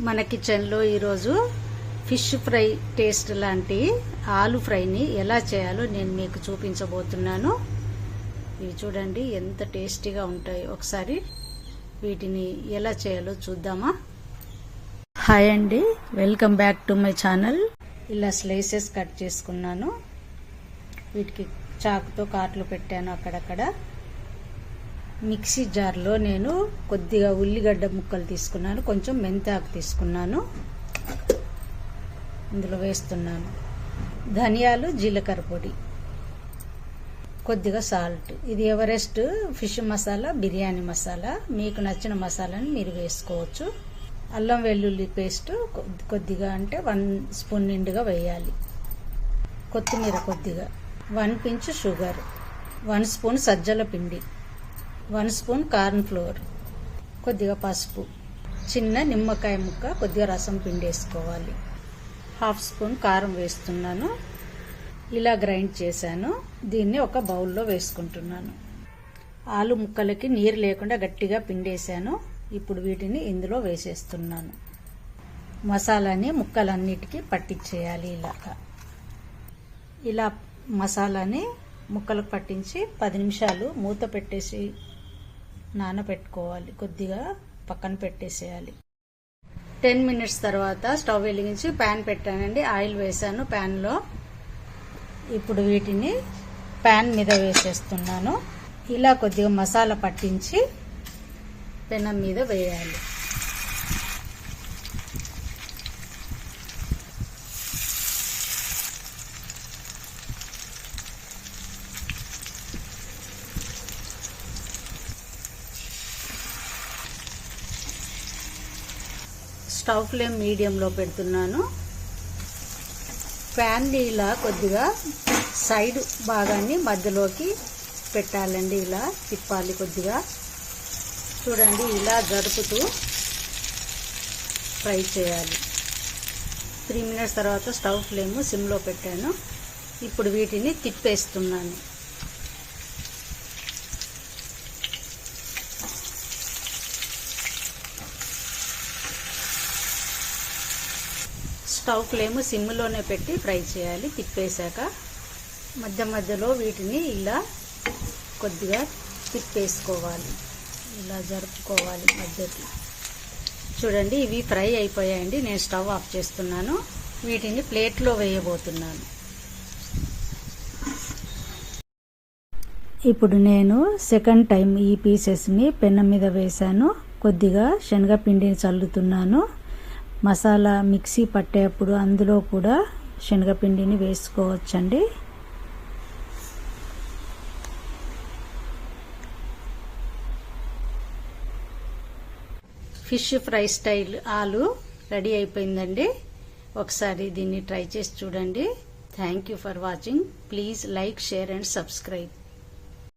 మన కిచెన్లో ఈరోజు ఫిష్ ఫ్రై టేస్ట్ లాంటి ఆలు ఫ్రైని ఎలా చేయాలో నేను మీకు చూపించబోతున్నాను. ఇవి చూడండి ఎంత టేస్టీగా ఉంటాయో. ఒకసారి వీటిని ఎలా చేయాలో చూద్దామా. హాయ్ అండి, welcome back to my channel. ఇలా స్లైసెస్ కట్ చేసుకున్నాను. వీటికి చాకుతో కాట్లు పెట్టాను అక్కడక్కడ. మిక్సీ జార్లో నేను కొద్దిగా ఉల్లిగడ్డ ముక్కలు తీసుకున్నాను, కొంచెం మెంతాకు తీసుకున్నాను, ఇందులో వేస్తున్నాను. ధనియాలు, జీలకర్ర పొడి, కొద్దిగా సాల్ట్. ఇది ఎవరెస్ట్ ఫిష్ మసాలా, బిర్యానీ మసాలా. మీకు నచ్చిన మసాలాని మీరు వేసుకోవచ్చు. అల్లం వెల్లుల్లి పేస్ట్ కొద్దిగా, అంటే 1 స్పూన్ నిండుగా వేయాలి. కొత్తిమీర కొద్దిగా, 1 పించ్ షుగర్, 1 స్పూన్ సజ్జల పిండి, 1 స్పూన్ కార్న్ ఫ్లోర్, కొద్దిగా పసుపు, చిన్న నిమ్మకాయ ముక్క, కొద్దిగా రసం పిండి వేసుకోవాలి. 1/2 స్పూన్ కారం వేస్తున్నాను. ఇలా గ్రైండ్ చేశాను. దీన్ని ఒక బౌల్లో వేసుకుంటున్నాను. ఆలు ముక్కలకి నీరు లేకుండా గట్టిగా పిండేశాను. ఇప్పుడు వీటిని ఇందులో వేసేస్తున్నాను. మసాలాని ముక్కలన్నిటికీ పట్టించేయాలి. ఇలా మసాలాని ముక్కలకు పట్టించి 10 నిమిషాలు మూత పెట్టేసి నానబెట్టుకోవాలి. కొద్దిగా పక్కన పెట్టేసేయాలి. 10 మినిట్స్ తర్వాత స్టవ్ వెలిగించి ప్యాన్ పెట్టానండి. ఆయిల్ వేసాను ప్యాన్లో. ఇప్పుడు వీటిని ప్యాన్ మీద వేసేస్తున్నాను. ఇలా కొద్దిగా మసాలా పట్టించి పెనం మీద వేయాలి. స్టవ్ ఫ్లేమ్ మీడియంలో పెడుతున్నాను. ప్యాన్ని ఇలా కొద్దిగా సైడ్ భాగాన్ని మధ్యలోకి పెట్టాలండి. ఇలా తిప్పాలి కొద్దిగా. చూడండి, ఇలా జరుపుతూ ఫ్రై చేయాలి. 3 మినిట్స్ తర్వాత స్టవ్ ఫ్లేమ్ సిమ్లో పెట్టాను. ఇప్పుడు వీటిని తిప్పేస్తున్నాను. స్టవ్ ఫ్లేమ్ సిమ్లోనే పెట్టి ఫ్రై చేయాలి. తిప్పేశాక మధ్య మధ్యలో వీటిని ఇలా కొద్దిగా తిప్పేసుకోవాలి. ఇలా జరుపుకోవాలి మధ్యకి. చూడండి, ఇవి ఫ్రై అయిపోయాయండి. నేను స్టవ్ ఆఫ్ చేస్తున్నాను. వీటిని ప్లేట్లో వేయబోతున్నాను. ఇప్పుడు నేను సెకండ్ టైం ఈ పీసెస్ని పెనం మీద వేశాను. కొద్దిగా శనగపిండిని చల్లుతున్నాను. మసాలా మిక్సీ పట్టేటప్పుడు అందులో కూడా శనగపిండిని వేసుకోవచ్చండి. ఫిష్ ఫ్రై స్టైల్ ఆలు రెడీ అయిపోయిందండి. ఒకసారి దీన్ని ట్రై చేసి చూడండి. Thank you for watching. Please like, share and subscribe.